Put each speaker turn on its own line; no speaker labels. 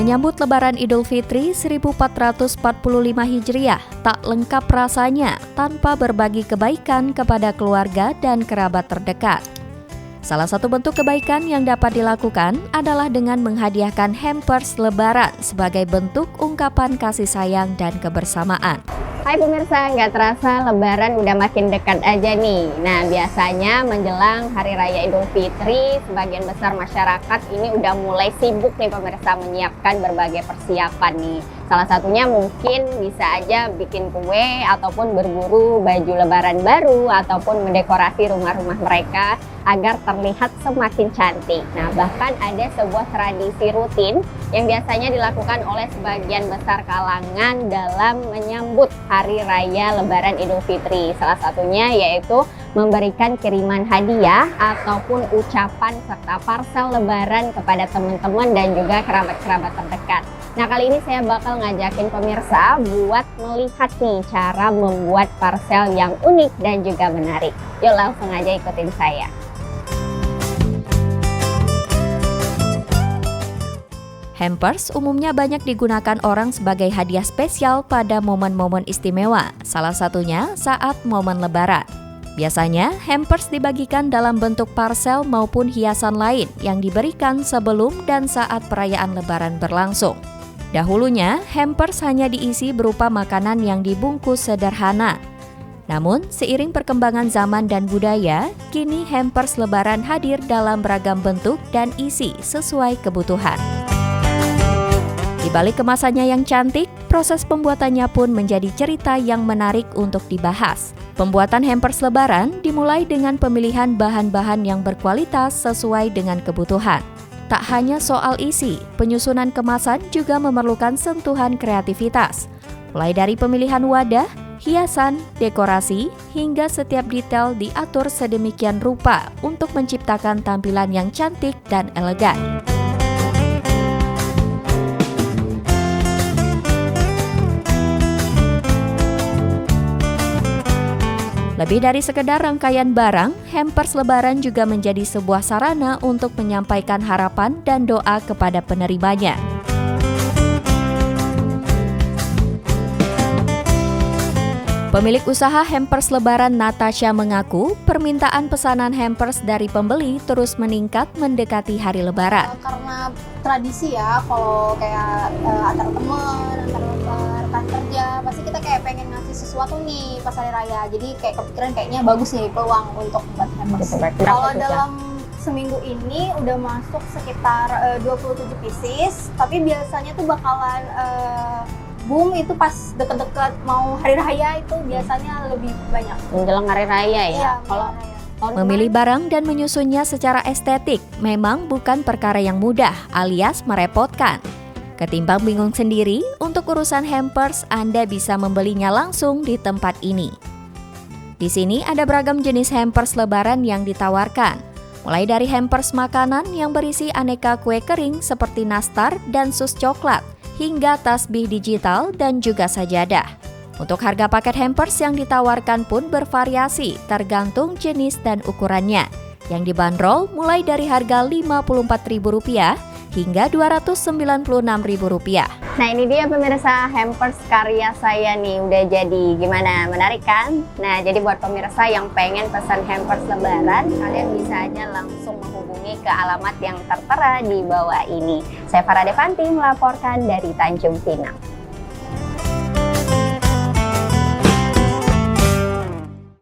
Menyambut Lebaran Idul Fitri 1445 Hijriah, tak lengkap rasanya tanpa berbagi kebaikan kepada keluarga dan kerabat terdekat. Salah satu bentuk kebaikan yang dapat dilakukan adalah dengan menghadiahkan hampers Lebaran sebagai bentuk ungkapan kasih sayang dan kebersamaan.
Hai pemirsa, nggak terasa Lebaran udah makin dekat aja nih. Nah, biasanya menjelang Hari Raya Idul Fitri, sebagian besar masyarakat ini udah mulai sibuk nih pemirsa menyiapkan berbagai persiapan nih. Salah satunya mungkin bisa aja bikin kue ataupun berburu baju Lebaran baru ataupun mendekorasi rumah-rumah mereka agar terlihat semakin cantik. Nah, bahkan ada sebuah tradisi rutin yang biasanya dilakukan oleh sebagian besar kalangan dalam menyambut Hari Raya Lebaran Idul Fitri. Salah satunya yaitu memberikan kiriman hadiah ataupun ucapan serta parsel Lebaran kepada teman-teman dan juga kerabat-kerabat terdekat. Nah, kali ini saya bakal ngajakin pemirsa buat melihat nih cara membuat parsel yang unik dan juga menarik. Yuk langsung aja ikutin saya.
Hampers umumnya banyak digunakan orang sebagai hadiah spesial pada momen-momen istimewa, salah satunya saat momen Lebaran. Biasanya, hampers dibagikan dalam bentuk parsel maupun hiasan lain yang diberikan sebelum dan saat perayaan Lebaran berlangsung. Dahulunya, hampers hanya diisi berupa makanan yang dibungkus sederhana. Namun, seiring perkembangan zaman dan budaya, kini hampers Lebaran hadir dalam beragam bentuk dan isi sesuai kebutuhan. Di balik kemasannya yang cantik, proses pembuatannya pun menjadi cerita yang menarik untuk dibahas. Pembuatan hampers Lebaran dimulai dengan pemilihan bahan-bahan yang berkualitas sesuai dengan kebutuhan. Tak hanya soal isi, penyusunan kemasan juga memerlukan sentuhan kreativitas. Mulai dari pemilihan wadah, hiasan, dekorasi, hingga setiap detail diatur sedemikian rupa untuk menciptakan tampilan yang cantik dan elegan. Lebih dari sekedar rangkaian barang, hampers Lebaran juga menjadi sebuah sarana untuk menyampaikan harapan dan doa kepada penerimanya. Pemilik usaha hampers Lebaran Natasha mengaku, permintaan pesanan hampers dari pembeli terus meningkat mendekati hari Lebaran.
Karena tradisi ya, kalau kayak antar teman, antar rekan kerja, pasti kita kayak pengen ngasih sesuatu nih pas hari raya. Jadi kayak kepikiran kayaknya bagus nih peluang untuk buat hampers. Kalau dalam seminggu ini udah masuk sekitar 27 pieces, tapi biasanya tuh bakalan boom itu pas deket-deket mau hari raya itu biasanya lebih banyak.
Menjelang hari raya ya?
Iya,
kalau
memilih barang dan menyusunnya secara estetik memang bukan perkara yang mudah alias merepotkan. Ketimbang bingung sendiri, untuk urusan hampers Anda bisa membelinya langsung di tempat ini. Di sini ada beragam jenis hampers Lebaran yang ditawarkan. Mulai dari hampers makanan yang berisi aneka kue kering seperti nastar dan sus coklat, hingga tasbih digital dan juga sajadah. Untuk harga paket hampers yang ditawarkan pun bervariasi tergantung jenis dan ukurannya, yang dibanderol mulai dari harga Rp54.000 hingga Rp296.000.
Nah, ini dia pemirsa hampers karya saya nih, udah jadi. Gimana, menarik kan? Nah, jadi buat pemirsa yang pengen pesan hampers Lebaran, kalian bisa aja langsung menghubungi ke alamat yang tertera di bawah ini. Saya Farah Devanti melaporkan dari Tanjung Pinang.